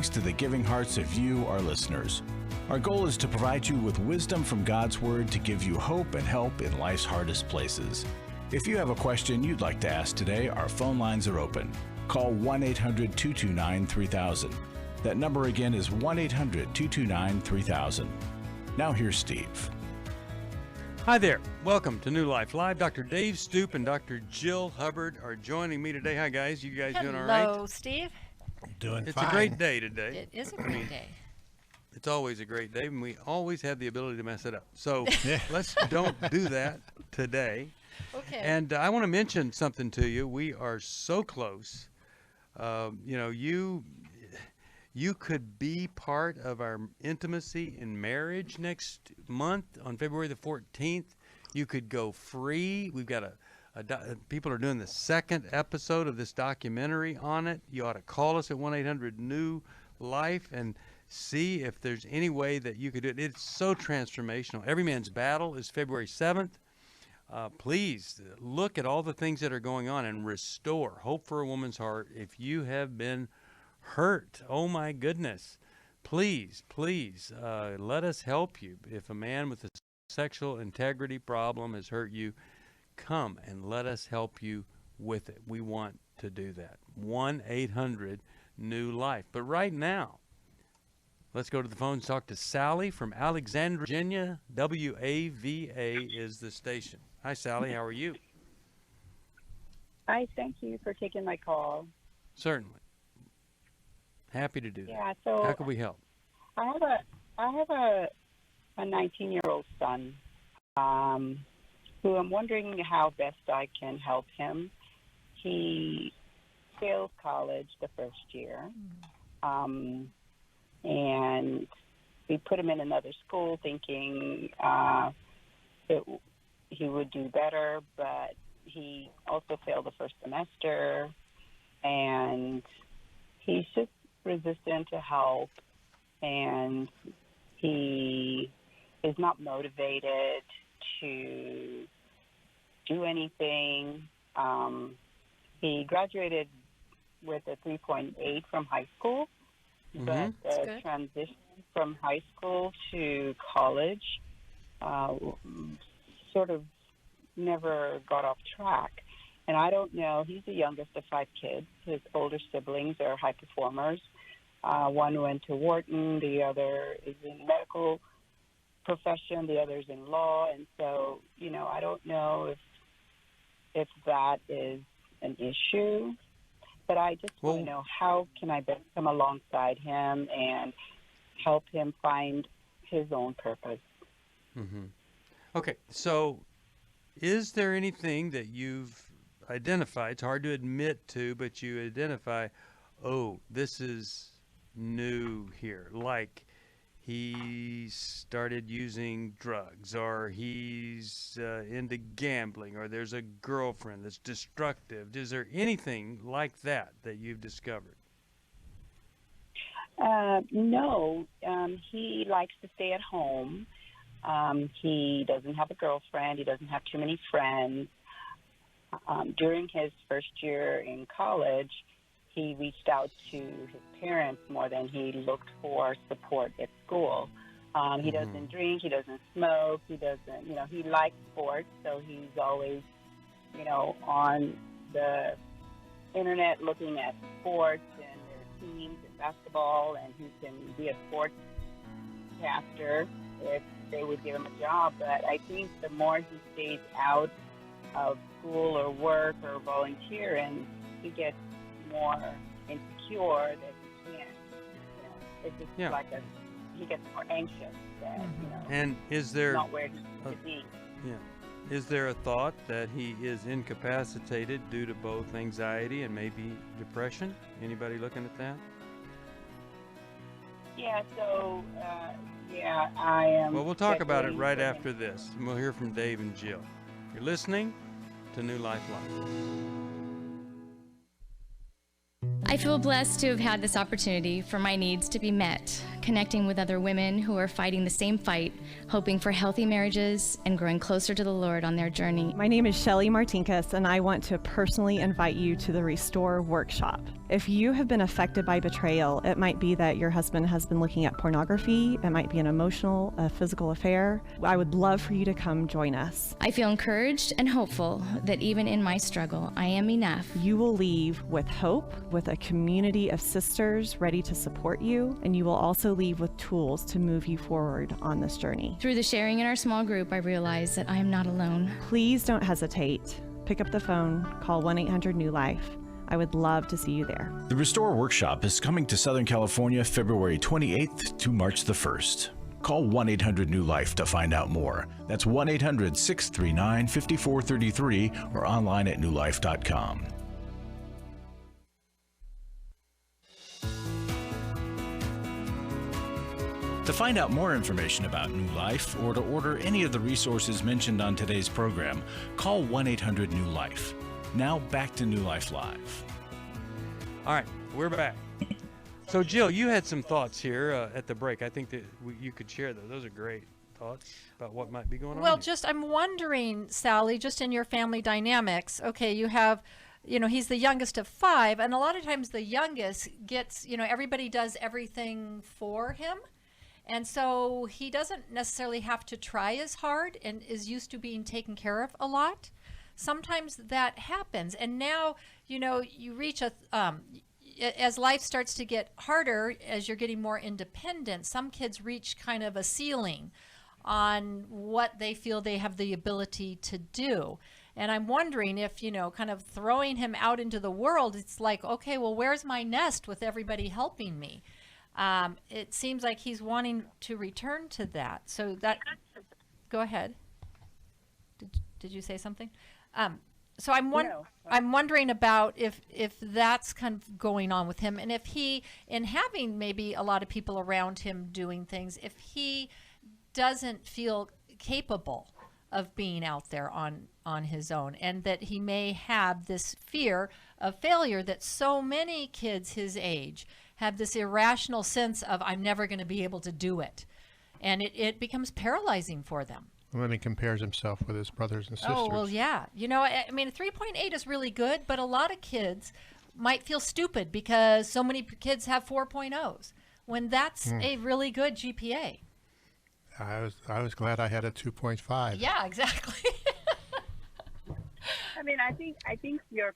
thanks to the giving hearts of you, our listeners. Our goal is to provide you with wisdom from God's Word to give you hope and help in life's hardest places. If you have a question you'd like to ask today, our phone lines are open. Call 1-800-229-3000. That number again is 1-800-229-3000. Now here's Steve. Hi there. Welcome to New Life Live. Dr. Dave Stoop and Dr. Jill Hubbard are joining me today. Hi, guys. You guys doing all right? Hello, Steve. Doing It's fine. a great day today. It is a great day. It's always a great day, and we always have the ability to mess it up. So let's don't do that today. Okay. And I want to mention something to you. We are so close. You could be part of our intimacy in marriage next month on February the 14th. You could go free. We've got people are doing the second episode of this documentary on it. You ought to call us at 1-800-NEW-LIFE and see if there's any way that you could do it. It's so transformational. Every Man's Battle is February 7th. Please look at all the things that are going on and restore hope for a woman's heart. If you have been hurt, oh my goodness, please let us help you. If a man with a sexual integrity problem has hurt you, come and let us help you with it. We want to do that. 1-800-NEW-LIFE. But right now, let's go to the phone and talk to Sally from Alexandria, Virginia. WAVA is the station. Hi, Sally. How are you? Hi, thank you for taking my call. Certainly. Happy to do that. Yeah, so how can we help? I have a 19-year-old son who I'm wondering how best I can help him. He failed college the first year, and we put him in another school thinking he would do better, but he also failed the first semester, and he's just resistant to help, and he is not motivated to do anything. He graduated with a 3.8 from high school, but the transition from high school to college sort of never got off track. And I don't know, he's the youngest of 5 kids. His older siblings are high performers. One went to Wharton, the other is in medical profession, the other's in law. And so, I don't know if that is an issue, but I just want to know, how can I best come alongside him and help him find his own purpose? Mm-hmm. Okay, so is there anything that you've identified? It's hard to admit to, but you identify, this is new here. Like he started using drugs, or he's into gambling, or there's a girlfriend that's destructive. Is there anything like that you've discovered? No. He likes to stay at home. He doesn't have a girlfriend. He doesn't have too many friends. During his first year in college, he reached out to his parents more than he looked for support at school. He doesn't drink. He doesn't smoke. He doesn't, he likes sports, so he's always, on the internet looking at sports and their teams and basketball, and he can be a sportscaster if they would give him a job. But I think the more he stays out of school or work or volunteering, he gets more insecure that he can't. It's just like he gets more anxious that and is there not where he needs to be. Yeah. Is there a thought that he is incapacitated due to both anxiety and maybe depression? Anybody looking at that? Yeah. So I am. Well, we'll talk about it right after this, and we'll hear from Dave and Jill. You're listening to New Life Live. I feel blessed to have had this opportunity for my needs to be met, connecting with other women who are fighting the same fight, hoping for healthy marriages and growing closer to the Lord on their journey. My name is Shelly Martinkus, and I want to personally invite you to the Restore Workshop. If you have been affected by betrayal, it might be that your husband has been looking at pornography. It might be an emotional, a physical affair. I would love for you to come join us. I feel encouraged and hopeful that even in my struggle, I am enough. You will leave with hope, with a community of sisters ready to support you, and you will also leave with tools to move you forward on this journey. Through the sharing in our small group, I realize that I am not alone. Please don't hesitate. Pick up the phone, call 1-800-NEW-LIFE. I would love to see you there. The Restore Workshop is coming to Southern California February 28th to March the 1st. Call 1-800-NEW-LIFE to find out more. That's 1-800-639-5433 or online at newlife.com. To find out more information about New Life or to order any of the resources mentioned on today's program, call 1-800-NEW-LIFE. Now back to New Life Live. All right, we're back. So, Jill, you had some thoughts here at the break. I think that you could share those. Those are great thoughts about what might be going on. Well, here. I'm wondering, Sally, just in your family dynamics, okay, you have, he's the youngest of 5, and a lot of times the youngest gets, everybody does everything for him. And so he doesn't necessarily have to try as hard and is used to being taken care of a lot. Sometimes that happens. And now, you reach as life starts to get harder, as you're getting more independent, some kids reach kind of a ceiling on what they feel they have the ability to do. And I'm wondering if, kind of throwing him out into the world, it's like, okay, well, where's my nest with everybody helping me? It seems like he's wanting to return to that. So go ahead. Did you say something? So I'm wondering about if that's kind of going on with him, and if he, in having maybe a lot of people around him doing things, if he doesn't feel capable of being out there on his own, and that he may have this fear of failure that so many kids his age have, this irrational sense of, I'm never going to be able to do it. And it becomes paralyzing for them. And then he compares himself with his brothers and sisters. Oh, well, yeah. I mean, a 3.8 is really good, but a lot of kids might feel stupid because so many kids have 4.0s when that's a really good GPA. I was glad I had a 2.5. Yeah, exactly. I mean, I think you're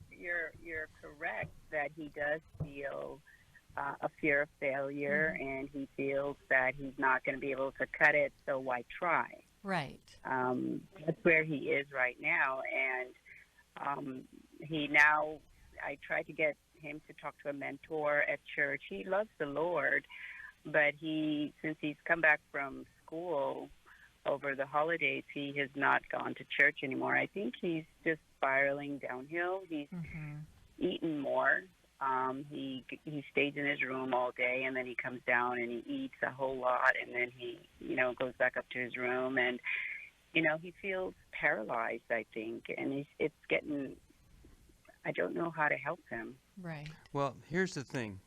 correct that he does feel a fear of failure, and he feels that he's not going to be able to cut it, so why try? Right. That's where he is right now, and I tried to get him to talk to a mentor at church. He loves the Lord, but since he's come back from school over the holidays, he has not gone to church anymore. I think he's just spiraling downhill. He's eaten more. He stays in his room all day, and then he comes down and he eats a whole lot, and then he goes back up to his room, and he feels paralyzed, I think, and it's getting, I don't know how to help him. Right. Well, here's the thing.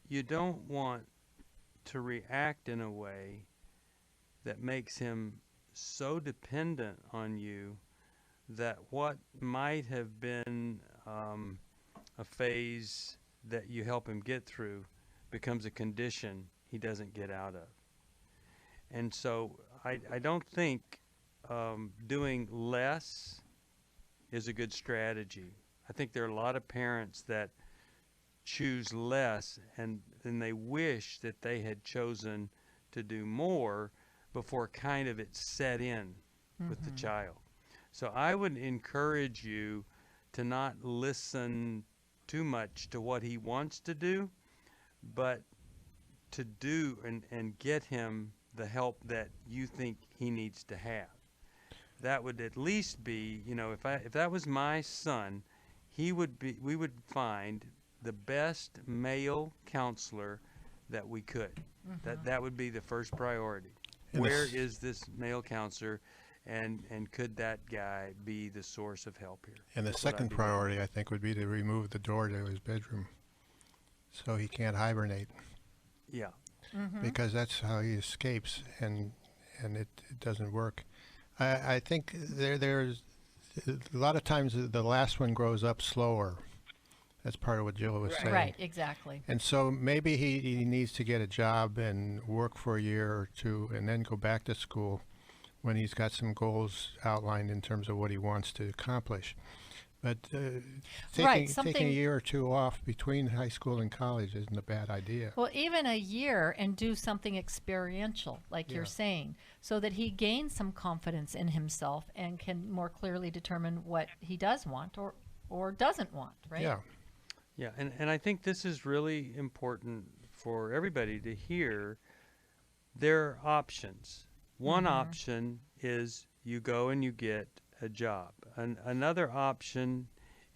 You don't want to react in a way that makes him so dependent on you that what might have been a phase that you help him get through becomes a condition he doesn't get out of. And so I don't think doing less is a good strategy. I think there are a lot of parents that choose less, and then they wish that they had chosen to do more before kind of it set in with the child. So I would encourage you to not listen too much to what he wants to do, but to do and get him the help that you think he needs to have. That would at least be, if that was my son, we would find the best male counselor that we could. That would be the first priority. Where is this male counselor, and could that guy be the source of help here? And the second priority, I think, would be to remove the door to his bedroom so he can't hibernate. Yeah. Because that's how he escapes, and it doesn't work. I think there's a lot of times the last one grows up slower. That's part of what Jill was saying. Right, exactly. And so maybe he needs to get a job and work for a year or two and then go back to school when he's got some goals outlined in terms of what he wants to accomplish. But taking a year or two off between high school and college isn't a bad idea. Well, even a year and do something experiential, like you're saying, so that he gains some confidence in himself and can more clearly determine what he does want or doesn't want, right? Yeah. Yeah, and I think this is really important for everybody to hear. There are options. One option is you go and you get a job. Another option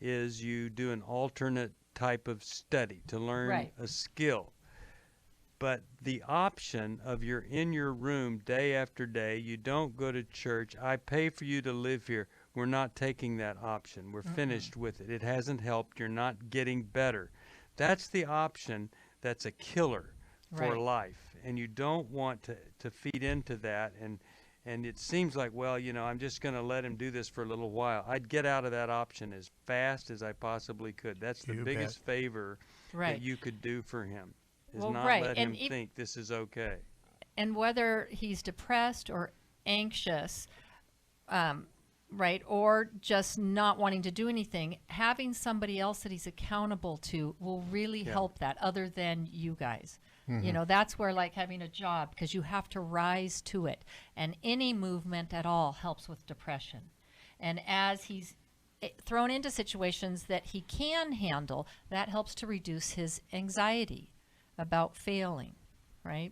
is you do an alternate type of study to learn a skill. But the option of you're in your room day after day, you don't go to church, I pay for you to live here, we're not taking that option. We're finished with it. It hasn't helped. You're not getting better. That's the option that's a killer for life. And you don't want to feed into that. And it seems like, well, you know, I'm just going to let him do this for a little while. I'd get out of that option as fast as I possibly could. That's the biggest favor that you could do for him, is not let him think this is okay. And whether he's depressed or anxious, or just not wanting to do anything, having somebody else that he's accountable to will really help that, other than you guys. You know, that's where, like, having a job, because you have to rise to it. And any movement at all helps with depression. And as he's thrown into situations that he can handle, that helps to reduce his anxiety about failing, right?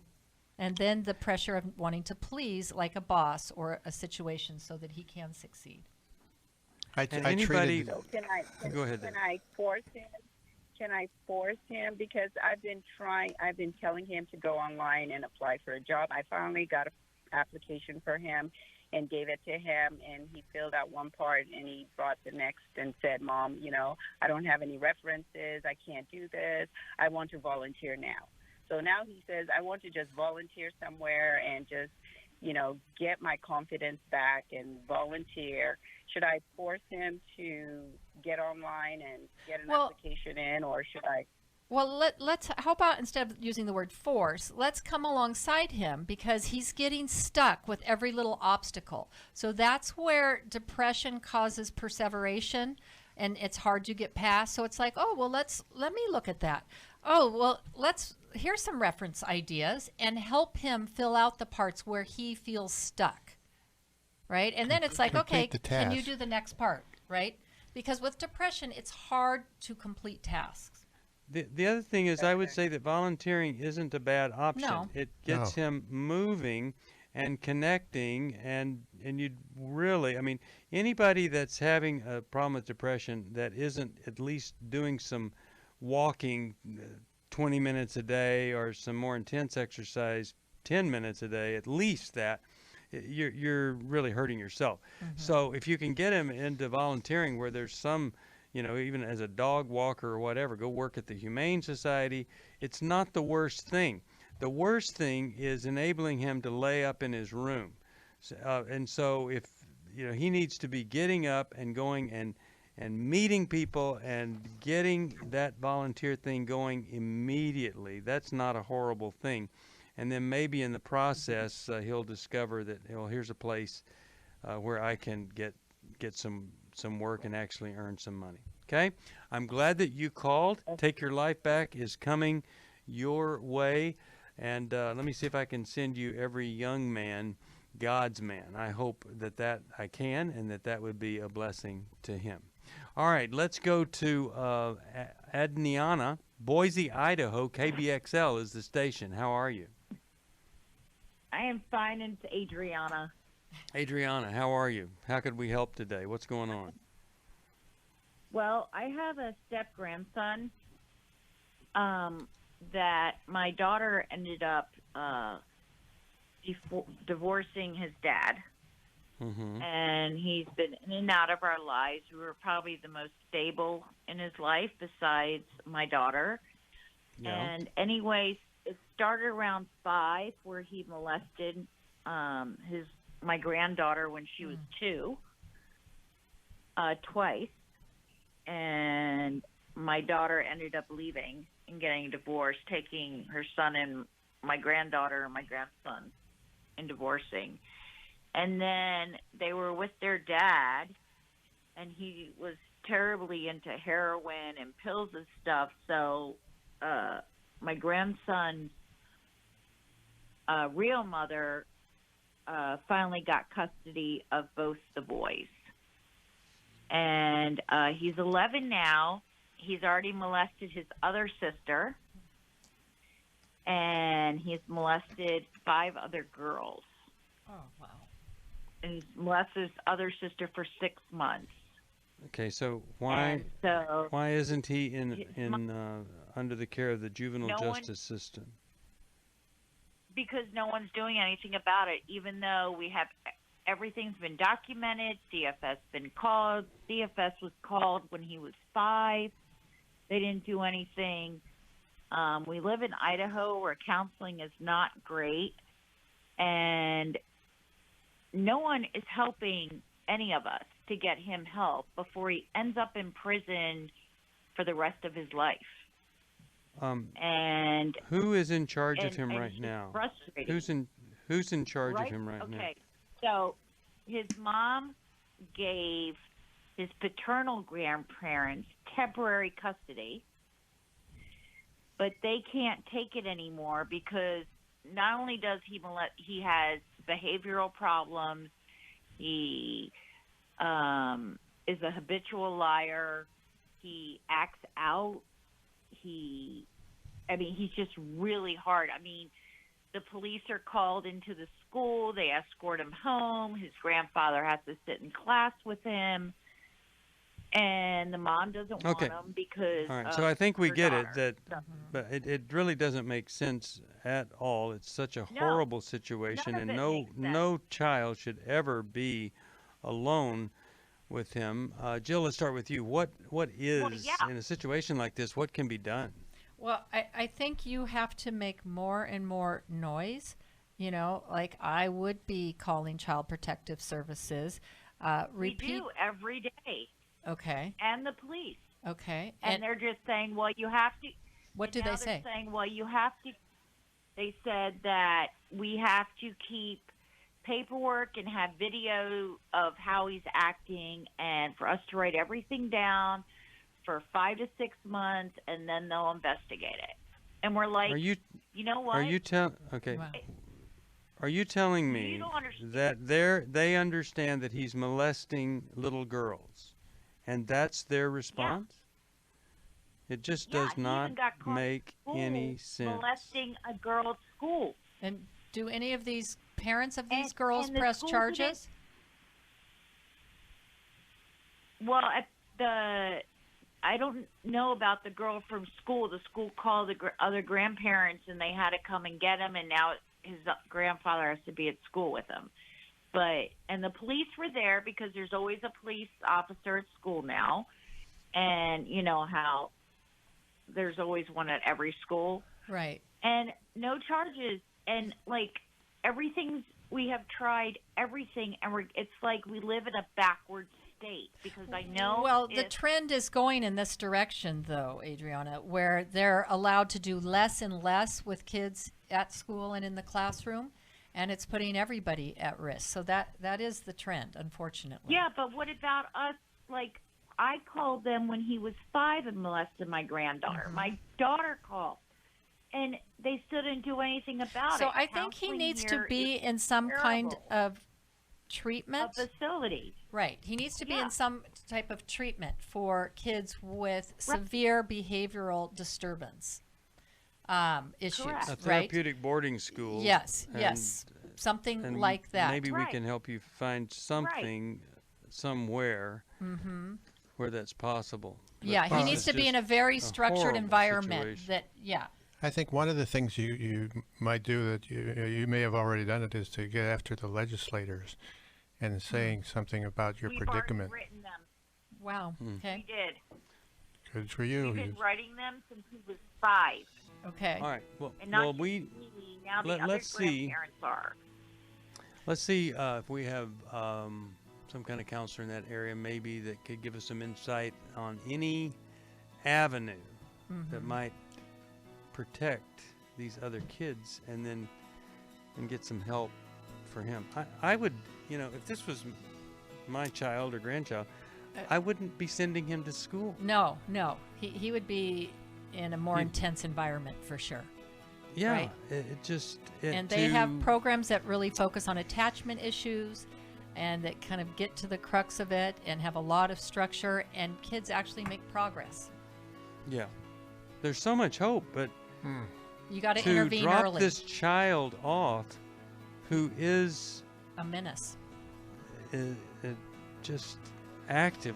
And then the pressure of wanting to please, like a boss or a situation, so that he can succeed. Go ahead. Can I force him? Can I force him? Because I've been telling him to go online and apply for a job. I finally got an application for him and gave it to him, and he filled out one part and he brought the next and said, Mom, you know, I don't have any references. I can't do this. I want to volunteer now. So now he says, I want to just volunteer somewhere and just, you know, get my confidence back and volunteer. Should I force him to get online and get an application in, or should I? Well, let's. How about, instead of using the word force, let's come alongside him, because he's getting stuck with every little obstacle. So that's where depression causes perseveration, and it's hard to get past. So it's like, oh, well, let me look at that. Oh, well, here's some reference ideas, and help him fill out the parts where he feels stuck, right? And then it's like, okay, can you do the next part, right? Because with depression, it's hard to complete tasks. The other thing is, I would say that volunteering isn't a bad option. No. It gets him moving and connecting, and you'd really, I mean, anybody that's having a problem with depression that isn't at least doing some walking 20 minutes a day, or some more intense exercise 10 minutes a day, at least that, you're really hurting yourself. So if you can get him into volunteering where there's some, you know, even as a dog walker or whatever, go work at the Humane Society, it's not the worst thing. The worst thing is enabling him to lay up in his room. And so if, you know, he needs to be getting up and going and meeting people and getting that volunteer thing going immediately. That's not a horrible thing. And then maybe in the process, he'll discover that, you know, here's a place where I can get some work and actually earn some money. Okay? I'm glad that you called. Take Your Life Back is coming your way. And let me see if I can send you Every Young Man, God's Man. I hope that I can, and that would be a blessing to him. All right, let's go to Adriana, Boise, Idaho. KBXL is the station. How are you? I am fine, and it's Adriana. Adriana, how are you? How could we help today? What's going on? Well, I have a step-grandson that my daughter ended up divorcing his dad. And he's been in and out of our lives. We were probably the most stable in his life besides my daughter. Yeah. And anyways, it started around 5, where he molested my granddaughter when she was 2, twice. And my daughter ended up leaving and getting divorced, taking her son and my granddaughter and my grandson and divorcing. And then they were with their dad, and he was terribly into heroin and pills and stuff. So my grandson's real mother finally got custody of both the boys. And he's 11 now. He's already molested his other sister, and he's molested 5 other girls. Oh, wow. And he's molested his other sister for 6 months. Okay, so why So why isn't he in under the care of the juvenile justice system? because no one's doing anything about it, even though we have everything's been documented. CFS been called. CFS was called when he was 5. They didn't do anything. We live in Idaho where counseling is not great, and no one is helping any of us to get him help before he ends up in prison for the rest of his life. And who is in charge of him and right it's now? frustrating. Who's in charge of him right now? Okay, so his mom gave his paternal grandparents temporary custody, but they can't take it anymore because not only does he has behavioral problems, he is a habitual liar, he acts out, he's just really hard. I mean, the police are called into the school, they escort him home, his grandfather has to sit in class with him, and the mom doesn't want him because all right, so I think we get daughter. but it really doesn't make sense at all. It's such a horrible situation, and no child should ever be alone with him. Jill, let's start with you. What is in a situation like this? What can be done? Well, I think you have to make more and more noise. You know, like I would be calling Child Protective Services. We do every day. Okay. And the police. Okay. And they're just saying, well, you have to. What do they say? They're saying, well, you have to. They said that we have to keep paperwork and have video of how he's acting, and for us to write everything down for 5 to 6 months, and then they'll investigate it. And we're like, you know what? Are you okay? Wow. Are you telling me that they understand that he's molesting little girls, and that's their response? Yeah. It just does not make any sense. Molesting a girl at school. And do any of these parents of these girls press charges? Well, I don't know about the girl from school. The school called the other grandparents, and they had to come and get him, and now his grandfather has to be at school with him. And the police were there because there's always a police officer at school now, and you know how there's always one at every school. Right. And no charges, and we have tried everything, and it's like we live in a backward state, because I know. Well, the trend is going in this direction, though, Adriana, where they're allowed to do less and less with kids at school and in the classroom, and it's putting everybody at risk. So that is the trend, unfortunately. Yeah, but what about us? Like, I called them when he was 5 and molested my granddaughter. Mm-hmm. My daughter called, and they still didn't do anything about it. So I think he needs to be in some kind of treatment. A facility. Right. He needs to be in some type of treatment for kids with severe behavioral disturbance issues. Correct. A therapeutic boarding school. Yes, yes. Something like that. Maybe we can help you find something somewhere where that's possible. Yeah, he needs to be in a very structured environment I think one of the things you might do that you may have already done it is to get after the legislators and saying something about your predicament. We've already written them. Wow. Okay. We did. Good for you. We've been writing them since he was 5. Okay. All right. Well, Now the other grandparents are. Let's see if we have some kind of counselor in that area maybe that could give us some insight on any avenue that might protect these other kids, and get some help for him. I would, if this was my child or grandchild, I wouldn't be sending him to school. No. He would be in a more intense environment for sure. Yeah, right? And they have programs that really focus on attachment issues and that kind of get to the crux of it and have a lot of structure, and kids actually make progress. Yeah. There's so much hope, but you got to to intervene drop early. this child off who is A menace. just actively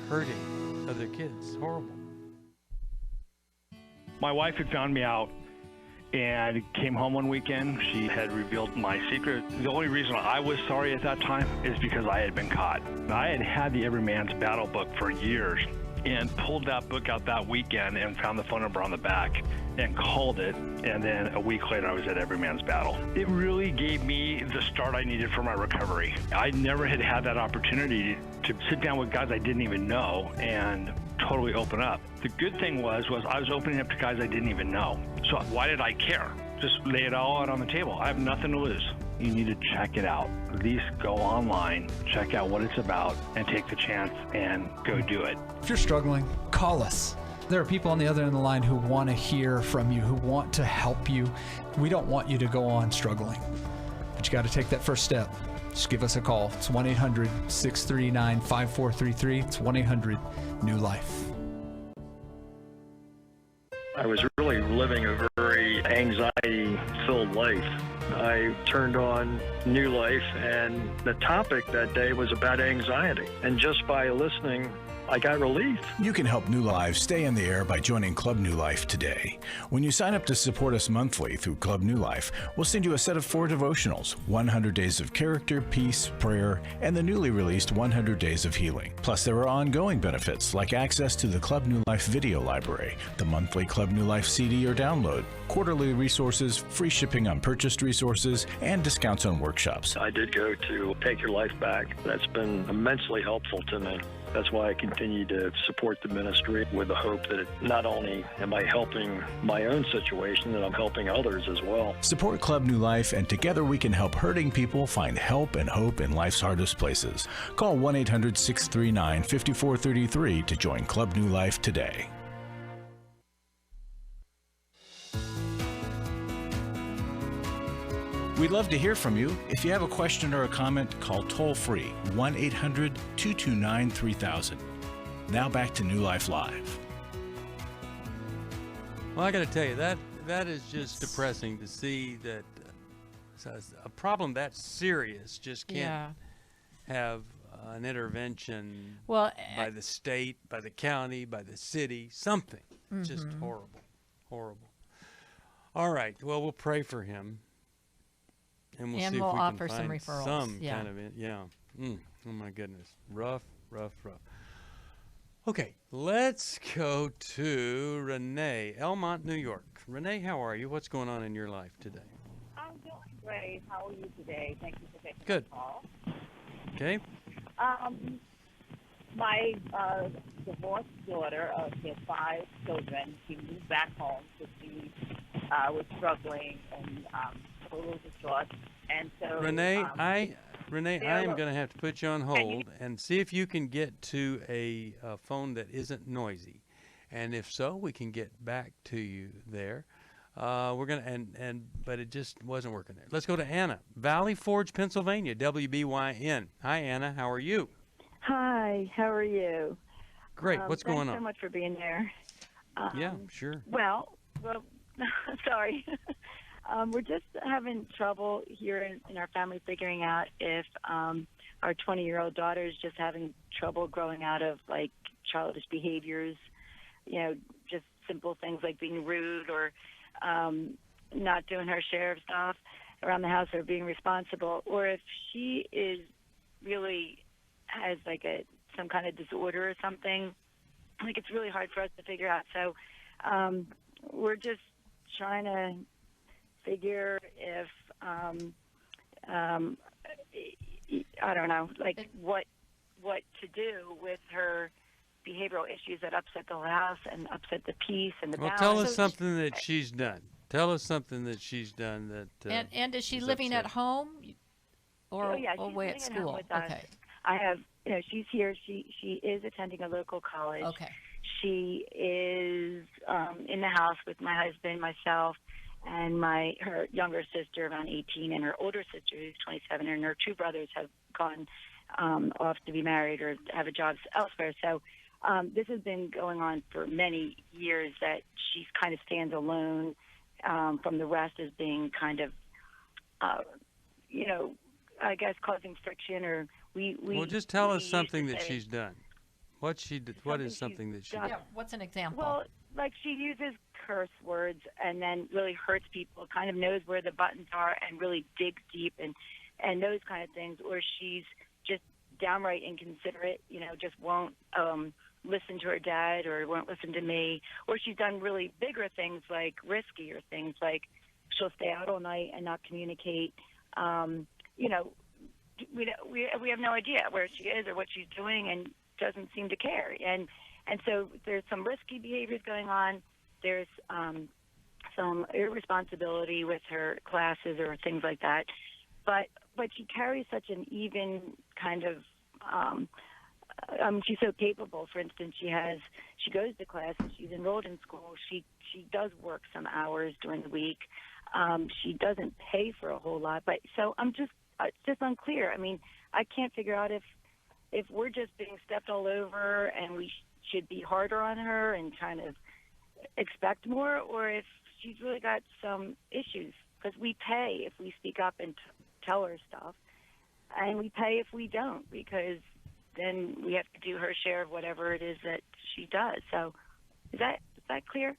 hurting other kids. Horrible. My wife had found me out and came home one weekend. She had revealed my secret. The only reason I was sorry at that time is because I had been caught. I had had the Every Man's Battle book for years and pulled that book out that weekend and found the phone number on the back and called it, and then a week later I was at Every Man's Battle. It really gave me the start I needed for my recovery. I never had had that opportunity to sit down with guys I didn't even know and totally open up. The good thing was I was opening up to guys I didn't even know. So why did I care? Just lay it all out on the table. I have nothing to lose. You need to check it out. At least go online, check out what it's about, and take the chance and go do it. If you're struggling, call us. There are people on the other end of the line who want to hear from you, who want to help you. We don't want you to go on struggling, but you got to take that first step. Just give us a call. It's 1-800-639-5433. It's 1-800-NEW-LIFE. I was really living a very anxiety-filled life. I turned on New Life, and the topic that day was about anxiety. And just by listening, I got relief. You can help New Life stay in the air by joining Club New Life today. When you sign up to support us monthly through Club New Life, we'll send you a set of 4 devotionals, 100 Days of Character, Peace, Prayer, and the newly released 100 Days of Healing. Plus, there are ongoing benefits like access to the Club New Life video library, the monthly Club New Life CD or download, quarterly resources, free shipping on purchased resources, and discounts on workshops. I did go to Take Your Life Back. That's been immensely helpful to me. That's why I continue to support the ministry with the hope that not only am I helping my own situation, that I'm helping others as well. Support Club New Life, and together we can help hurting people find help and hope in life's hardest places. Call 1-800-639-5433 to join Club New Life today. We'd love to hear from you. If you have a question or a comment, call toll-free 1-800-229-3000. Now back to New Life Live. Well, I got to tell you, that is just depressing to see that a problem that serious just can't have an intervention by the state, by the county, by the city, something. Just horrible, horrible. All right, well, we'll pray for him. And we'll see if we offer can some find referrals. some kind of it. Yeah. Oh my goodness. Rough. Okay, let's go to Renee, Elmont, New York. Renee, how are you? What's going on in your life today? I'm doing great. How are you today? Thank you for taking Good. the call. Okay. My divorced daughter, she has 5 children. She moved back home because she was struggling and total distraught. And so Renee, I am going to have to put you on hold and see if you can get to a phone that isn't noisy, and if so, we can get back to you there. We're gonna but it just wasn't working there. Let's go to Anna, Valley Forge, Pennsylvania, WBYN. Hi, Anna. How are you? Hi. How are you? Great. What's going on? Thanks so much for being there. Yeah, sure. Well, sorry. We're just having trouble here in our family figuring out if our 20-year-old daughter is just having trouble growing out of, like, childish behaviors, just simple things like being rude or not doing her share of stuff around the house or being responsible, or if she is really has, like, some kind of disorder or something. Like, it's really hard for us to figure out. So we're just trying to figure if I don't know, like what to do with her behavioral issues that upset the house and upset the peace and the Well, balance. tell us something that she's done. Tell us something that she's done that. And is she is living at upsetting. home or yeah, she's away at living home school? with us. Okay. I have, she's here. She is attending a local college. Okay. She is in the house with my husband, myself, and her younger sister, around 18, and her older sister, who's 27, and her two brothers have gone off to be married or have a job elsewhere. So this has been going on for many years, that she kind of stands alone from the rest, as being kind of, I guess, causing friction, or Well, just tell us something that she's done. What is something that she done? Yeah, what's an example? Well, like, she uses curse words and then really hurts people, kind of knows where the buttons are and really digs deep and those kind of things, or she's just downright inconsiderate, just won't listen to her dad or won't listen to me, or she's done really bigger things, like riskier things, like she'll stay out all night and not communicate. We have no idea where she is or what she's doing, and doesn't seem to care. And so there's some risky behaviors going on. There's some irresponsibility with her classes or things like that. But she carries such an even kind of she's so capable. For instance, she goes to classes, she's enrolled in school, she does work some hours during the week. She doesn't pay for a whole lot, but so it's just unclear. I mean, I can't figure out if we're just being stepped all over and we should be harder on her and kind of expect more, or if she's really got some issues, because we pay if we speak up and tell her stuff, and we pay if we don't, because then we have to do her share of whatever it is that she does. So is that clear?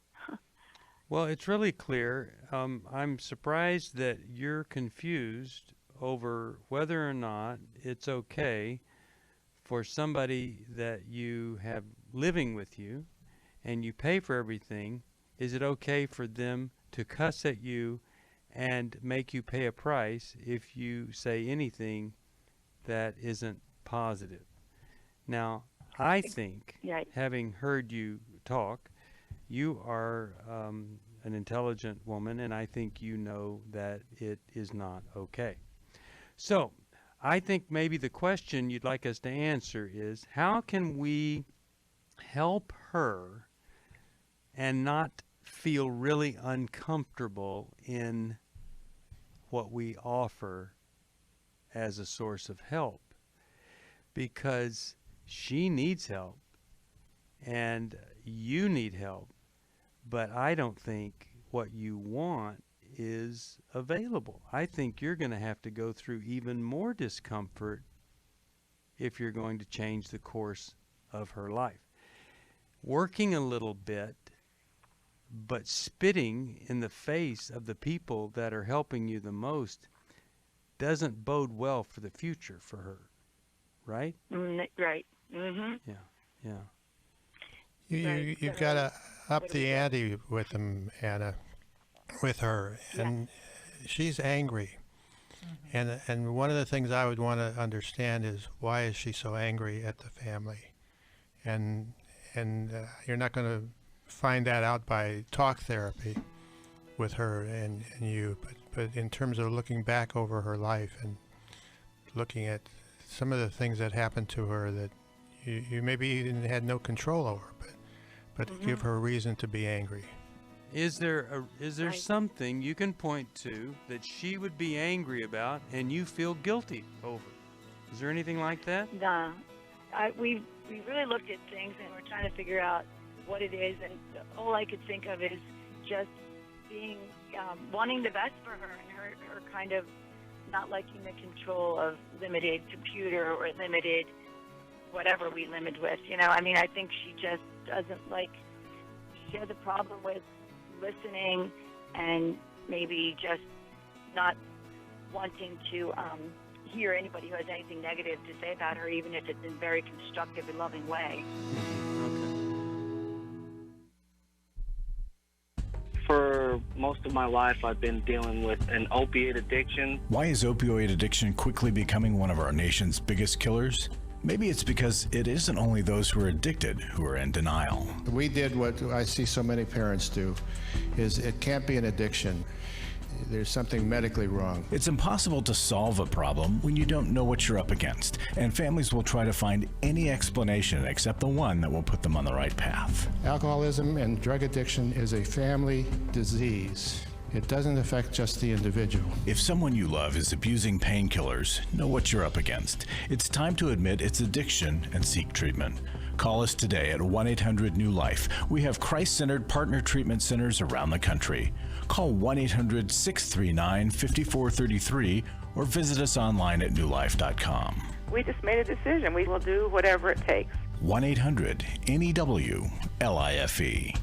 Well, it's really clear. I'm surprised that you're confused over whether or not it's okay for somebody that you have living with you and you pay for everything. Is it okay for them to cuss at you and make you pay a price if you say anything that isn't positive? Now, I think, having heard you talk, you are an intelligent woman, and I think you know that it is not okay. So, I think maybe the question you'd like us to answer is, how can we help her and not feel really uncomfortable in what we offer as a source of help? Because she needs help and you need help, but I don't think what you want is available. I think you're going to have to go through even more discomfort if you're going to change the course of her life. Working a little bit, but spitting in the face of the people that are helping you the most doesn't bode well for the future for her, right? Right. Mm-hmm. Yeah. You've got to up the ante with them, Anna, with her, and she's angry. And one of the things I would want to understand is, why is she so angry at the family? And you're not going to find that out by talk therapy with her and you, but in terms of looking back over her life and looking at some of the things that happened to her that you maybe even had no control over, but give her a reason to be angry. Is there something you can point to that she would be angry about and you feel guilty over? Is there anything like that? No. We really looked at things and we're trying to figure out what it is, and all I could think of is just being wanting the best for her, and her kind of not liking the control of limited computer or limited whatever we limit with. I mean, I think she just doesn't like, she has a problem with listening and maybe just not wanting to hear anybody who has anything negative to say about her, even if it's in a very constructive and loving way. For most of my life, I've been dealing with an opiate addiction. Why is opioid addiction quickly becoming one of our nation's biggest killers? Maybe it's because it isn't only those who are addicted who are in denial. We did what I see so many parents do, is it can't be an addiction. There's something medically wrong. It's impossible to solve a problem when you don't know what you're up against, and families will try to find any explanation except the one that will put them on the right path. Alcoholism and drug addiction is a family disease. It doesn't affect just the individual. If someone you love is abusing painkillers, know what you're up against. It's time to admit it's addiction and seek treatment. Call us today at 1-800-NEW-LIFE. We have Christ-centered partner treatment centers around the country. Call 1-800-639-5433 or visit us online at newlife.com. We just made a decision. We will do whatever it takes. 1-800-NEW-LIFE.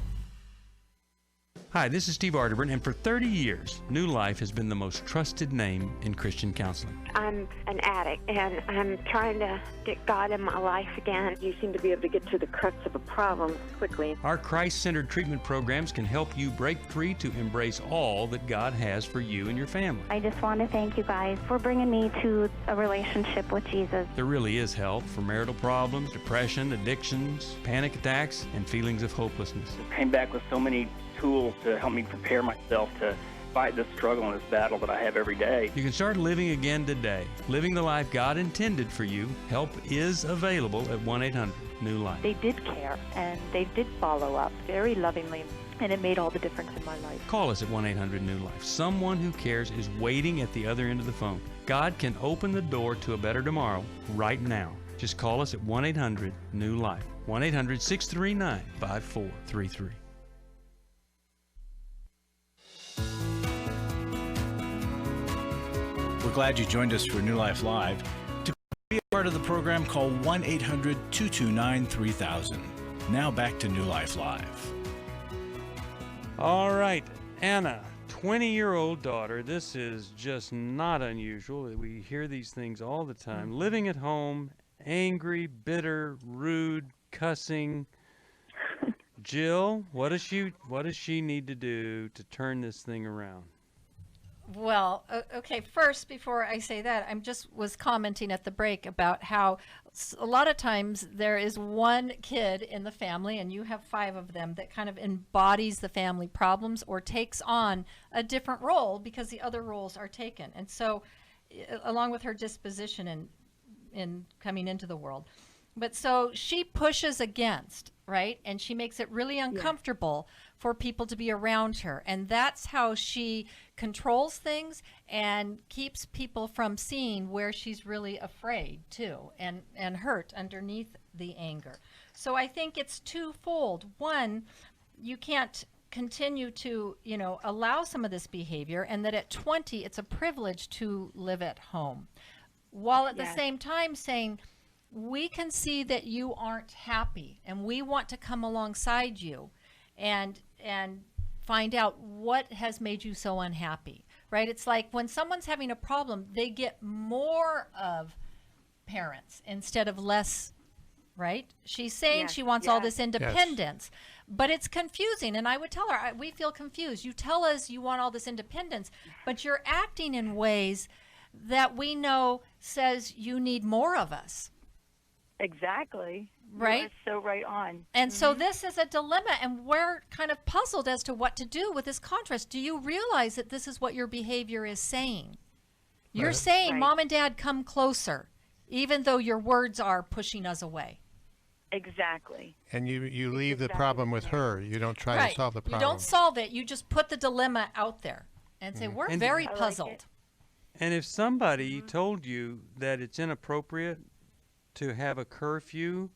Hi, this is Steve Arterburn, and for 30 years, New Life has been the most trusted name in Christian counseling. I'm an addict, and I'm trying to get God in my life again. You seem to be able to get to the crux of a problem quickly. Our Christ-centered treatment programs can help you break free to embrace all that God has for you and your family. I just want to thank you guys for bringing me to a relationship with Jesus. There really is help for marital problems, depression, addictions, panic attacks, and feelings of hopelessness. I came back with so many tools to help me prepare myself to fight this struggle and this battle that I have every day. You can start living again today, living the life God intended for you. Help is available at 1-800-NEW-LIFE. They did care, and they did follow up very lovingly, and it made all the difference in my life. Call us at 1-800-NEW-LIFE. Someone who cares is waiting at the other end of the phone. God can open the door to a better tomorrow right now. Just call us at 1-800-NEW-LIFE. 1-800-639-5433. We're glad you joined us for New Life Live. To be a part of the program, call 1-800-229-3000. Now back to New Life Live. All right, Anna, 20-year-old daughter. This is just not unusual. We hear these things all the time. Living at home, angry, bitter, rude, cussing. Jill, what does she need to do to turn this thing around? Well, okay, first, before I say that, I was commenting at the break about how a lot of times there is one kid in the family, and you have 5 of them, that kind of embodies the family problems or takes on a different role because the other roles are taken. And so, along with her disposition in coming into the world. But so she pushes against, right? And she makes it really uncomfortable for people to be around her. And that's how she controls things and keeps people from seeing where she's really afraid too, and hurt underneath the anger. So I think it's twofold. One, you can't continue to, allow some of this behavior, and that at 20, it's a privilege to live at home. While at the same time saying, we can see that you aren't happy, and we want to come alongside you and find out what has made you so unhappy, right? It's like when someone's having a problem, they get more of parents instead of less, right? She's saying she wants all this independence, but it's confusing. And I would tell her, we feel confused. You tell us you want all this independence, but you're acting in ways that we know says you need more of us. Exactly. Right? You're so right on. And so this is a dilemma, and we're kind of puzzled as to what to do with this contrast. Do you realize that this is what your behavior is saying? You're saying, Mom and Dad, come closer, even though your words are pushing us away. Exactly. And you leave the problem with her. You don't try to solve the problem. You don't solve it. You just put the dilemma out there and say, we're very puzzled. And if somebody told you that it's inappropriate to have a curfew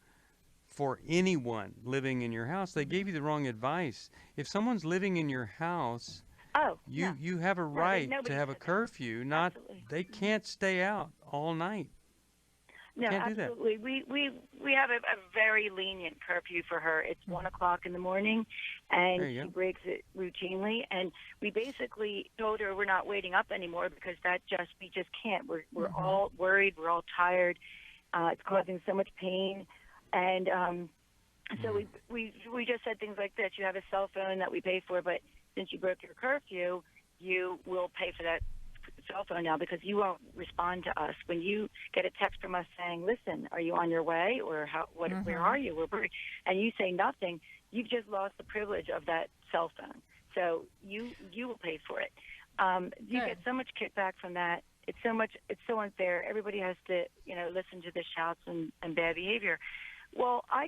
for anyone living in your house, they gave you the wrong advice. If someone's living in your house, you have a right to have a curfew. Not they can't stay out all night. No, absolutely. We have a very lenient curfew for her. It's 1 o'clock in the morning, and she breaks it routinely. And we basically told her we're not waiting up anymore because we just can't. We're all worried. We're all tired. It's causing so much pain, and so we just said things like this: you have a cell phone that we pay for, but since you broke your curfew, you will pay for that cell phone now because you won't respond to us. When you get a text from us saying, listen, are you on your way? Or where are you? And you say nothing, you've just lost the privilege of that cell phone. So you will pay for it. You get so much kickback from that. It's so unfair. Everybody has to, listen to the shouts and bad behavior. Well, I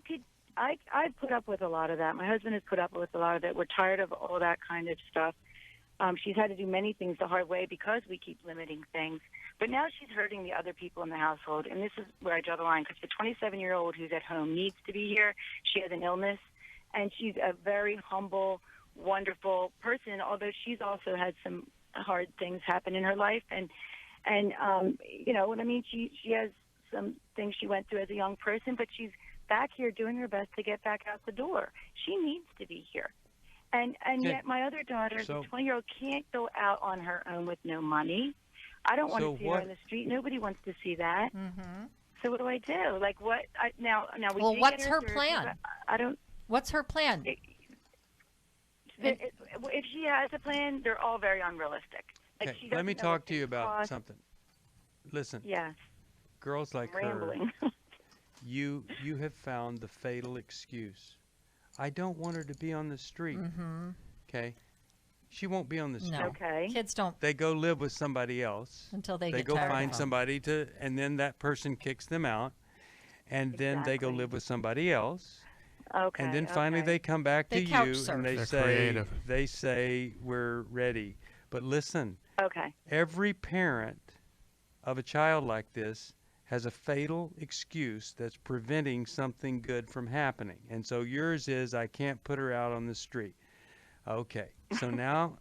put up with a lot of that. My husband has put up with a lot of it. We're tired of all that kind of stuff. She's had to do many things the hard way because we keep limiting things. But now she's hurting the other people in the household. And this is where I draw the line, because the 27-year-old who's at home needs to be here. She has an illness, and she's a very humble, wonderful person, although she's also had some hard things happen in her life. And you know what I mean? She has some things she went through as a young person, but she's back here doing her best to get back out the door. She needs to be here. And yet my other daughter, the 20-year-old, can't go out on her own with no money. I don't want to see her in the street. Nobody wants to see that. Mm-hmm. So what do I do? Like what? Now we well, did what's get her therapy, plan? I don't. What's her plan? If she has a plan, they're all very unrealistic. Like, Okay, she let me doesn't know talk what to you things about cost. something. Listen. Yes. Girls like Rambling. her, you have found the fatal excuse. I don't want her to be on the street. Mm-hmm. Okay? She won't be on the street. No. Okay. Kids don't. They go live with somebody else. Until they get go tired find of them. somebody to, and then that person kicks them out. And then they go live with somebody else. Okay. And then finally they come back to you and They're creative. they say we're ready. But listen. Okay. Every parent of a child like this has a fatal excuse that's preventing something good from happening. And so yours is, I can't put her out on the street. Okay. So now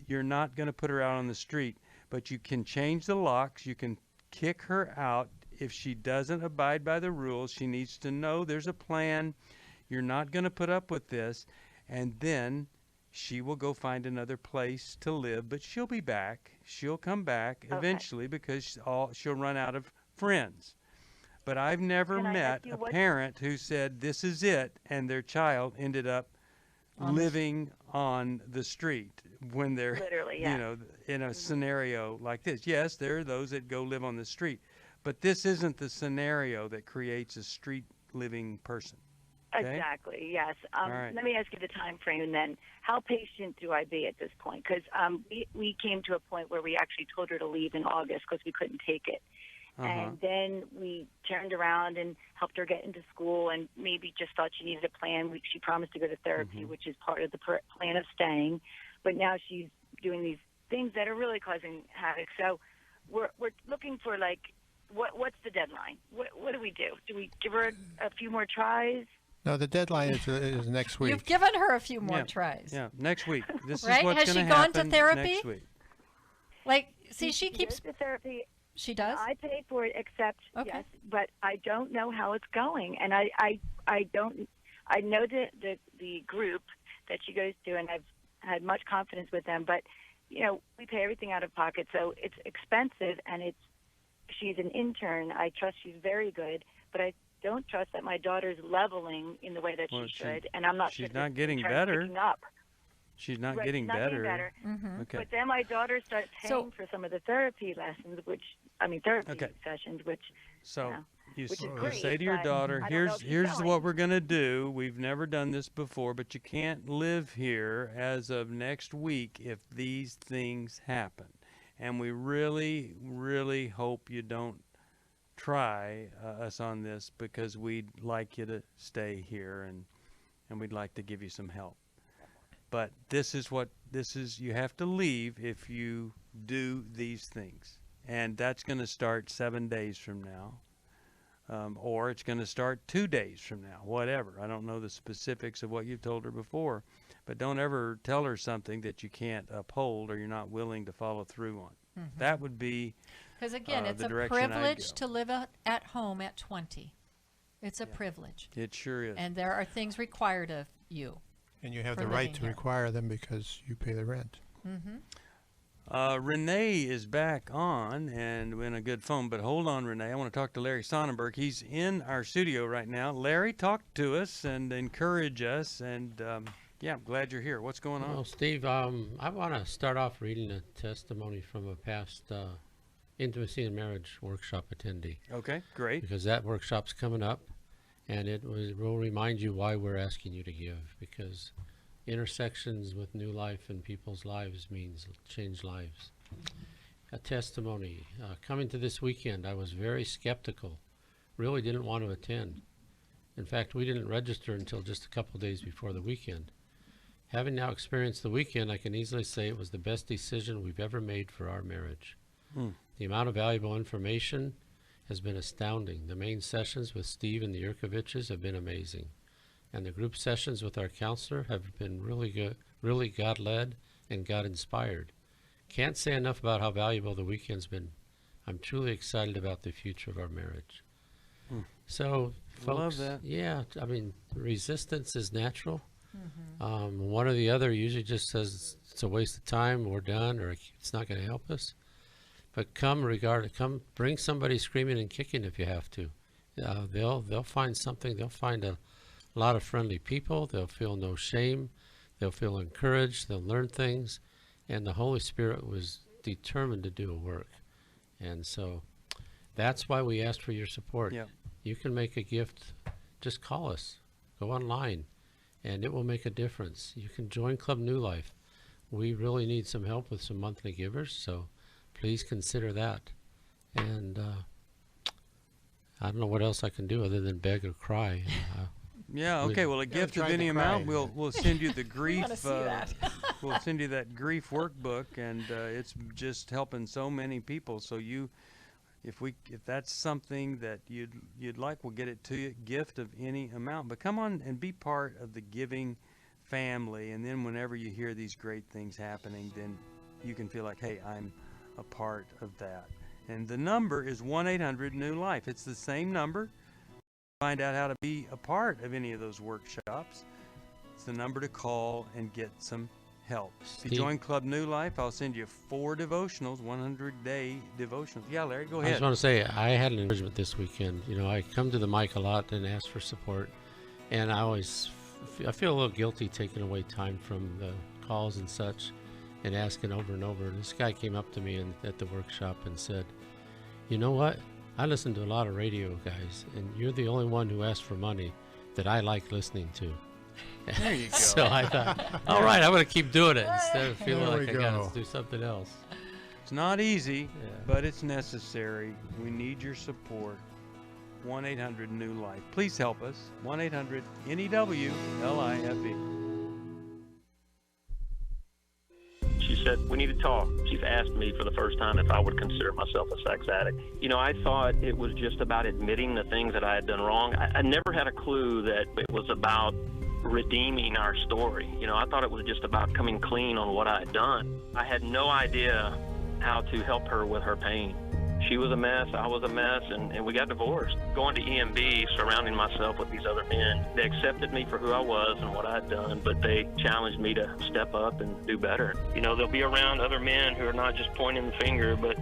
you're not going to put her out on the street, but you can change the locks. You can kick her out. If she doesn't abide by the rules, she needs to know there's a plan. You're not going to put up with this. And then she will go find another place to live, but she'll be back. She'll come back eventually because she'll run out of friends. But I've never met a parent who said this is it, and their child ended up living on the street when they're, Literally, yeah. you know, in a scenario like this. Yes, there are those that go live on the street, but this isn't the scenario that creates a street living person. Okay? Exactly. Yes. All right. Let me ask you the time frame, and then how patient do I be at this point? Because we came to a point where we actually told her to leave in August because we couldn't take it. And then we turned around and helped her get into school, and maybe just thought she needed a plan. She promised to go to therapy, which is part of the plan of staying. But now she's doing these things that are really causing havoc. So we're looking for, like, what's the deadline? What do we do? Do we give her a few more tries? No, the deadline is next week. You've given her a few more tries. Yeah, next week. This right? is what's Has she gonna gone happen to therapy? next week. Like, see, she keeps. Goes to therapy. She does? I paid for it, except yes, but I don't know how it's going, and I don't. I know the group that she goes to, and I've had much confidence with them, but you know, we pay everything out of pocket, so it's expensive, and she's an intern. I trust she's very good, but I don't trust that my daughter's leveling in the way that she should, and I'm not. She's sure not that getting she's better. picking up. She's not Right, getting she's not better. Getting better. Mm-hmm. Okay. But then my daughter starts paying for some of the therapy lessons, therapy sessions, which So which is you great, say to your but daughter, I don't know if here's she's what we're going to do. We've never done this before, but you can't live here as of next week if these things happen. And we really, really hope you don't try us on this, because we'd like you to stay here, and we'd like to give you some help. But this is you have to leave if you do these things. And that's going to start 7 days from now. Or it's going to start 2 days from now, whatever. I don't know the specifics of what you've told her before, but don't ever tell her something that you can't uphold or you're not willing to follow through on. Mm-hmm. That would be Because again, it's the a direction I'd privilege go. to live at home at 20. It's a privilege. It sure is. And there are things required of you. And you have for the right living to here. require them because you pay the rent. Mm-hmm. Renee is back on and in a good phone, but hold on, Renee. I want to talk to Larry Sonnenberg. He's in our studio right now. Larry, talk to us and encourage us. And Yeah, I'm glad you're here. What's going on? Well, Steve, I want to start off reading a testimony from a past Intimacy and Marriage workshop attendee. Okay, great. Because that workshop's coming up, and it will remind you why we're asking you to give, because intersections with new life in people's lives means change lives. A testimony. Coming to this weekend, I was very skeptical, really didn't want to attend. In fact, we didn't register until just a couple days before the weekend. Having now experienced the weekend, I can easily say it was the best decision we've ever made for our marriage. The amount of valuable information has been astounding. The main sessions with Steve and the Yerkoviches have been amazing. And the group sessions with our counselor have been really good, really God-led and God-inspired. Can't say enough about how valuable the weekend's been. I'm truly excited about the future of our marriage. So, folks, love that. yeah, I mean, resistance is natural. One or the other usually just says it's a waste of time, we're done, or it's not going to help us. But come bring somebody screaming and kicking if you have to. They'll find something. They'll find a lot of friendly people. They'll feel no shame. They'll feel encouraged. They'll learn things. And the Holy Spirit was determined to do a work. And so that's why we asked for your support. Yeah. You can make a gift. Just call us. Go online. And it will make a difference. You can join Club New Life. We really need some help with some monthly givers, so please consider that. And I don't know what else I can do other than beg or cry. Yeah, okay, well, a gift of any amount, we'll send you the grief. We'll send you that grief workbook, and it's just helping so many people. So if that's something that you'd like, we'll get it to you. Gift of any amount, but come on and be part of the giving family. And then whenever you hear these great things happening, then you can feel like, hey, I'm a part of that. And the number is 1-800-NEW-LIFE. It's the same number. Find out how to be a part of any of those workshops. It's the number to call and get some help. If you join Club New Life, I'll send you 4 devotionals, 100-day devotionals. Yeah, Larry, go ahead. I just want to say I had an encouragement this weekend. You know, I come to the mic a lot and ask for support, and I feel a little guilty taking away time from the calls and such and asking over and over. This guy came up to me at the workshop and said, you know what? I listen to a lot of radio guys, and you're the only one who asked for money that I like listening to. There you go. So I thought, all right, I'm going to keep doing it instead of feeling like I got to do something else. It's not easy, but it's necessary. We need your support. 1-800-NEW-LIFE. Please help us. 1-800-NEW-LIFE. She said, we need to talk. She's asked me for the first time if I would consider myself a sex addict. You know, I thought it was just about admitting the things that I had done wrong. I never had a clue that it was about redeeming our story. You know, I thought it was just about coming clean on what I had done. I had no idea how to help her with her pain. She was a mess, I was a mess, and we got divorced. Going to EMB, surrounding myself with these other men, they accepted me for who I was and what I had done, but they challenged me to step up and do better. You know, they'll be around other men who are not just pointing the finger, but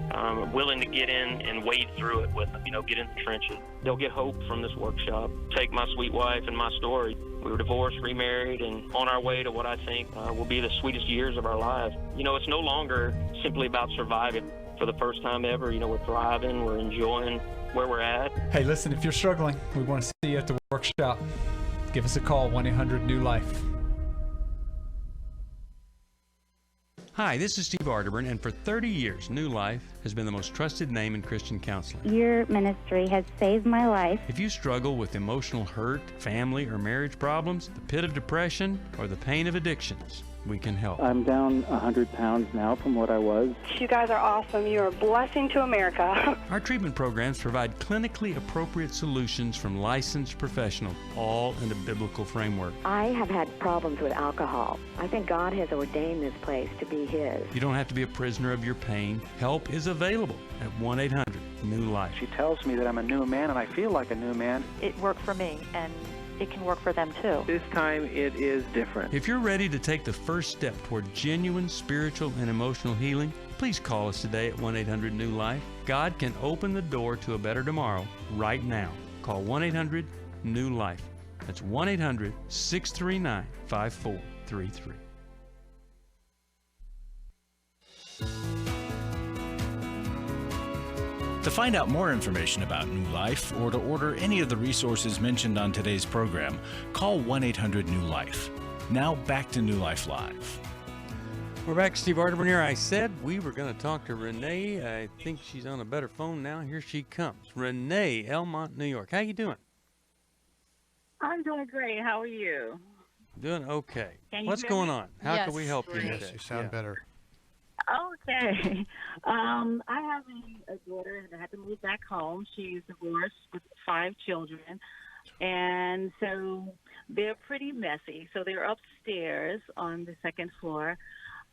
willing to get in and wade through it with them, you know, get in the trenches. They'll get hope from this workshop. Take my sweet wife and my story. We were divorced, remarried, and on our way to what I think will be the sweetest years of our lives. You know, it's no longer simply about surviving. For the first time ever, you know, we're thriving, we're enjoying where we're at. Hey, listen, if you're struggling, we want to see you at the workshop. Give us a call, 1-800-NEW-LIFE. Hi, this is Steve Arterburn, and for 30 years, New Life has been the most trusted name in Christian counseling. Your ministry has saved my life. If you struggle with emotional hurt, family or marriage problems, the pit of depression, or the pain of addictions, we can help. I'm down 100 pounds now from what I was. You guys are awesome. You're a blessing to America. Our treatment programs provide clinically appropriate solutions from licensed professionals, all in a biblical framework. I have had problems with alcohol. I think God has ordained this place to be His. You don't have to be a prisoner of your pain. Help is available at 1-800-NEW-LIFE. She tells me that I'm a new man, and I feel like a new man. It worked for me, and it can work for them too. This time it is different. If you're ready to take the first step toward genuine spiritual and emotional healing, please call us today at 1-800-NEW-LIFE. God can open the door to a better tomorrow right now. Call 1-800-NEW-LIFE. That's 1-800-639-5484. 833. To find out more information about New Life or to order any of the resources mentioned on today's program, call 1-800-NEW-LIFE. Now back to New Life Live. We're back. Steve Arterburn here. I said we were going to talk to Renee. I think she's on a better phone now. Here she comes. Renee, Elmont, New York. How you doing? I'm doing great. How are you? Doing okay. Can you What's hear going me? on? How can we help you Great. today? You sound better. Okay. I have a daughter that had to move back home. She's divorced with 5 children. And so they're pretty messy. So they're upstairs on the second floor.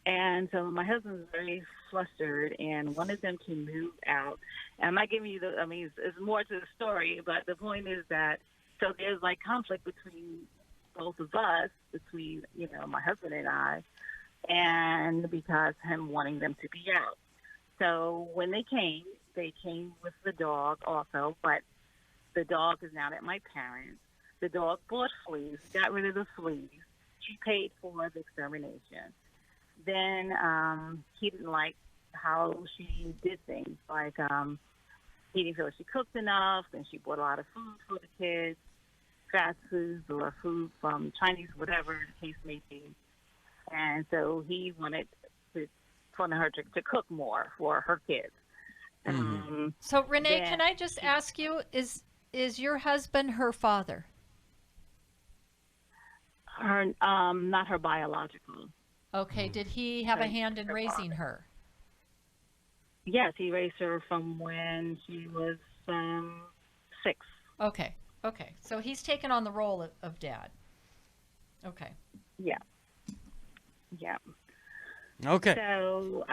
And so my husband's very flustered and wanted them to move out. And I'm not giving you it's more to the story, but the point is that, so there's like conflict between both of us, between, my husband and I, and because him wanting them to be out. So when they came with the dog also, but the dog is now at my parents'. The dog bought fleas, got rid of the fleas. She paid for the extermination. Then he didn't like how she did things. Like he didn't feel she cooked enough, and she bought a lot of food for the kids, fast foods or food from Chinese, whatever the case may be. And so he wanted her to cook more for her kids. So Renee, can I just ask you, is your husband her father? Her, not her biological. Okay. Did he have a hand in raising her? Yes, he raised her from when she was 6. Okay. Okay. So he's taken on the role of dad. Okay. Yeah. Yeah. Okay. So,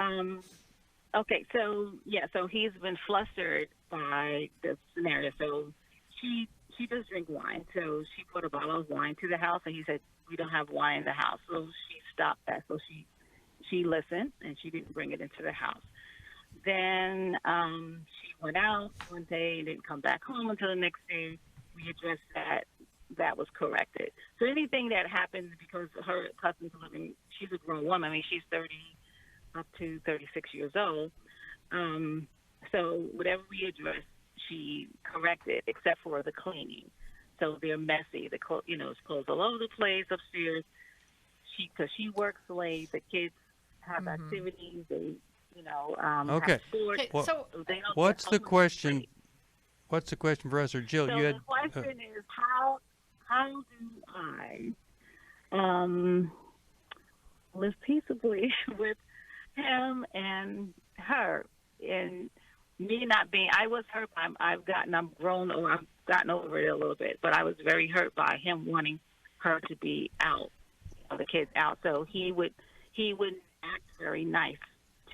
so he's been flustered by the scenario. So she does drink wine. So she brought a bottle of wine to the house, and he said, "We don't have wine in the house." So she stopped that. So she listened, and she didn't bring it into the house. Then she went out one day and didn't come back home until the next day. We addressed that. That was corrected. So anything that happens because her accustomed to living, she's a grown woman. I mean, she's 30 up to 36 years old. So whatever we addressed, she corrected, except for the cleaning. So they're messy. It's clothes all over the place upstairs. Because she works late, the kids have activities. They, Okay. have sports. Well, so they don't what's get the home question? late. What's the question for us or Jill? So You had the question is how do I live peaceably with him and her, and me not being, I was hurt by, I've gotten over it a little bit, but I was very hurt by him wanting her to be out, the kids out. So he would act very nice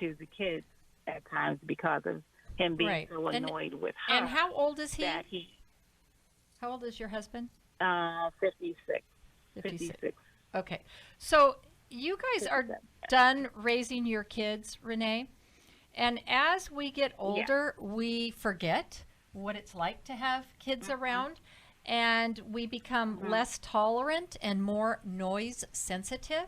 to the kids at times because of him being so annoyed with her. And how old is he? How old is your husband? 56. 56. Okay. So you guys are done raising your kids, Renee. And as we get older, we forget what it's like to have kids around, and we become less tolerant and more noise sensitive.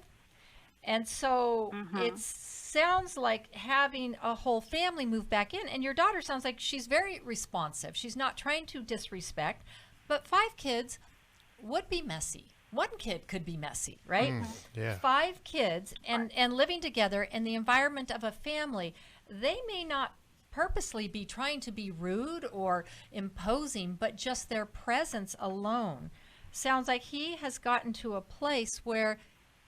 And so it sounds like having a whole family move back in, and your daughter sounds like she's very responsive. She's not trying to disrespect, but 5 kids would be messy. 1 kid could be messy, right? Yeah. 5 kids and living together in the environment of a family, they may not purposely be trying to be rude or imposing, but just their presence alone sounds like he has gotten to a place where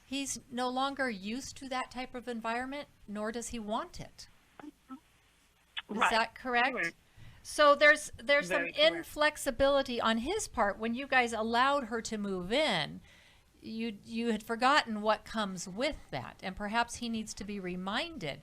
he's no longer used to that type of environment, nor does he want it. Is that correct? Correct. So there's some inflexibility on his part. When you guys allowed her to move in, you had forgotten what comes with that, and perhaps he needs to be reminded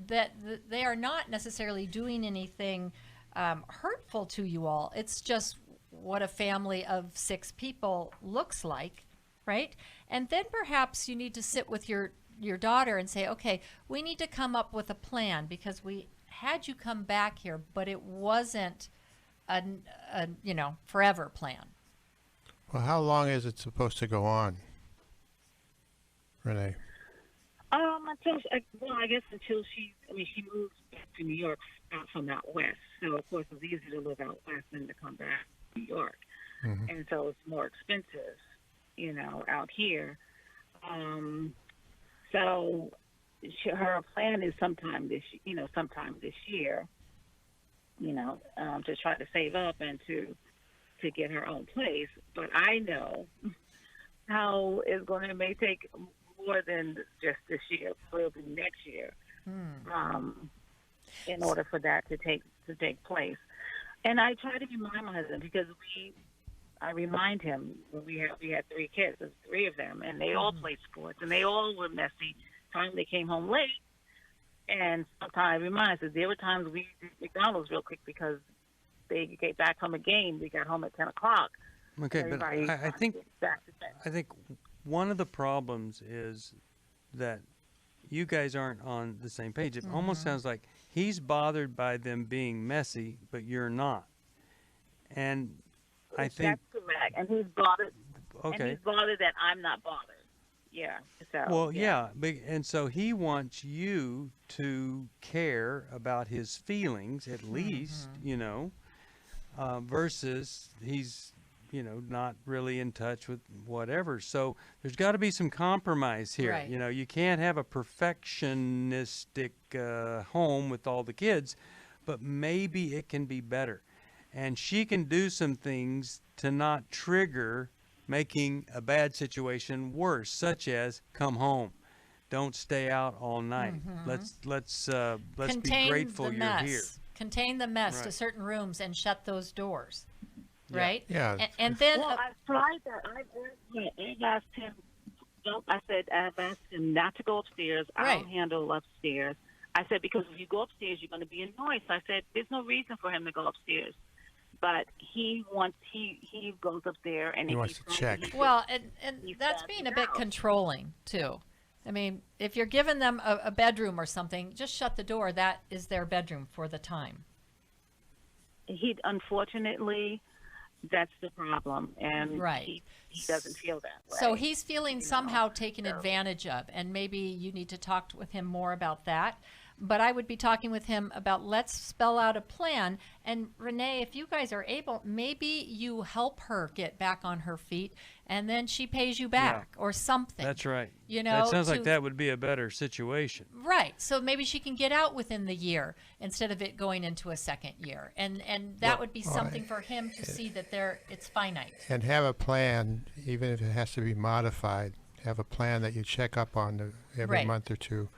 that they are not necessarily doing anything hurtful to you all. It's just what a family of 6 people looks like, right? And then perhaps you need to sit with your daughter and say, okay, we need to come up with a plan, because we had you come back here, but it wasn't a forever plan. Well, how long is it supposed to go on? Renee? I guess until she moved back to New York out from out west. So, of course, it's easier to live out west than to come back to New York. Mm-hmm. And so it's more expensive, out here. So her plan is sometime this year, to try to save up and to get her own place. But I know how it may take more than just this year, probably next year, in order for that to take place. And I try to remind my husband, because I remind him when we had 3 kids, there's 3 of them, and they all played sports, and they all were messy. Time they came home late, and sometimes I remind us there were times we did McDonald's real quick because they get back from a game. We got home at 10 o'clock. Okay, but I think one of the problems is that you guys aren't on the same page. It almost sounds like he's bothered by them being messy, but you're not. And I think that's correct. And he's bothered. Okay. And he's bothered that I'm not bothered. Yeah. So. Well, yeah, and so he wants you to care about his feelings at least, versus he's, not really in touch with whatever. So there's got to be some compromise here. Right. You can't have a perfectionistic home with all the kids, but maybe it can be better. And she can do some things to not trigger making a bad situation worse, such as come home, don't stay out all night. Let's be grateful you're here. Contain the mess to certain rooms and shut those doors, right? Yeah. And then I've tried that. I've asked him. I've asked him not to go upstairs. I don't handle upstairs. I said, because if you go upstairs, you're going to be annoyed. So I said, there's no reason for him to go upstairs. But he goes up there and he wants to check. Well, and that's being a bit controlling too. I mean, if you're giving them a bedroom or something, just shut the door. That is their bedroom for the time. Unfortunately, that's the problem, and he doesn't feel that way. So he's feeling somehow taken advantage of, and maybe you need to talk with him more about that. But I would be talking with him about, let's spell out a plan. And Renee, if you guys are able, maybe you help her get back on her feet, and then she pays you back or something. That's right. That sounds like that would be a better situation. Right. So maybe she can get out within the year instead of it going into a second year. And that would be something for him to see that it's finite. And have a plan, even if it has to be modified. Have a plan that you check up on every month or two.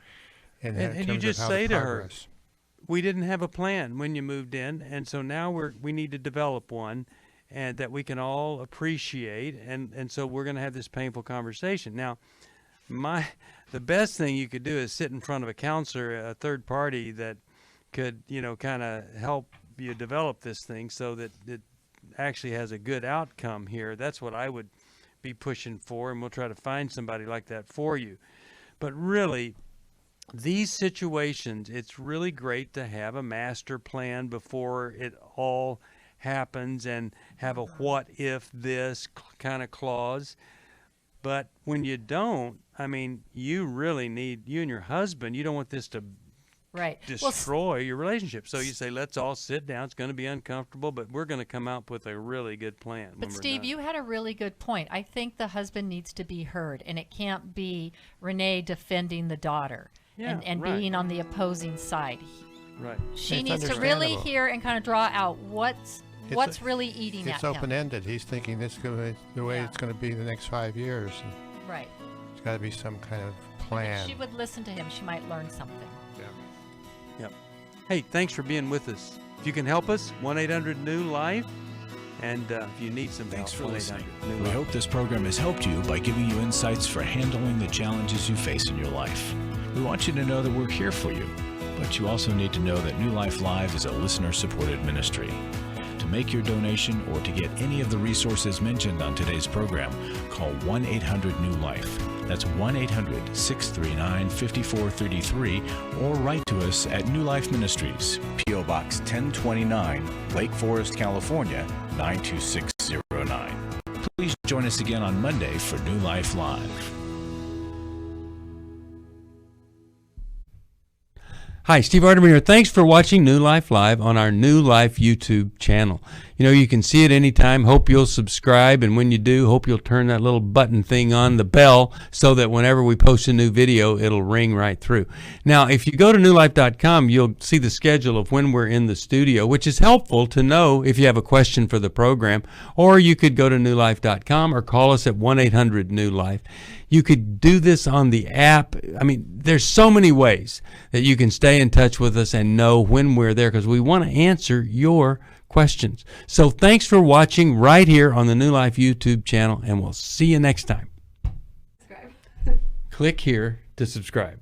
And you just say to her, we didn't have a plan when you moved in, and so now we need to develop one, and that we can all appreciate, and so we're going to have this painful conversation. Now, the best thing you could do is sit in front of a counselor, a third party that could, kind of help you develop this thing so that it actually has a good outcome here. That's what I would be pushing for, and we'll try to find somebody like that for you. But really, these situations, it's really great to have a master plan before it all happens and have a what if this kind of clause. But when you don't, you really need, you and your husband, you don't want this to destroy your relationship. So you say, let's all sit down. It's going to be uncomfortable, but we're going to come up with a really good plan. But Steve, you had a really good point. I think the husband needs to be heard, and it can't be Renee defending the daughter. And being on the opposing side. Right. She needs to really hear and kind of draw out what's really eating at him. It's open-ended. He's thinking this is the way it's going to be the next 5 years. Right. There's got to be some kind of plan. If she would listen to him, she might learn something. Yep. Hey, thanks for being with us. If you can help us, 1-800-NEW-LIFE. And if you need some Thanks help, for listening. 1-800-NEW-LIFE. We hope this program has helped you by giving you insights for handling the challenges you face in your life. We want you to know that we're here for you, but you also need to know that New Life Live is a listener-supported ministry. To make your donation or to get any of the resources mentioned on today's program, call 1-800-NEW-LIFE. That's 1-800-639-5433, or write to us at New Life Ministries, P.O. Box 1029, Lake Forest, California, 92609. Please join us again on Monday for New Life Live. Hi, Steve Arterburn here. Thanks for watching New Life Live on our New Life YouTube channel. You know, you can see it anytime. Hope you'll subscribe, and when you do, hope you'll turn that little button thing on, the bell, so that whenever we post a new video, it'll ring right through. Now, if you go to newlife.com, you'll see the schedule of when we're in the studio, which is helpful to know if you have a question for the program, or you could go to newlife.com or call us at 1-800-NEW-LIFE. You could do this on the app. I mean, there's so many ways that you can stay in touch with us and know when we're there, because we want to answer your questions. So thanks for watching right here on the New Life YouTube channel, and we'll see you next time. Click here to subscribe.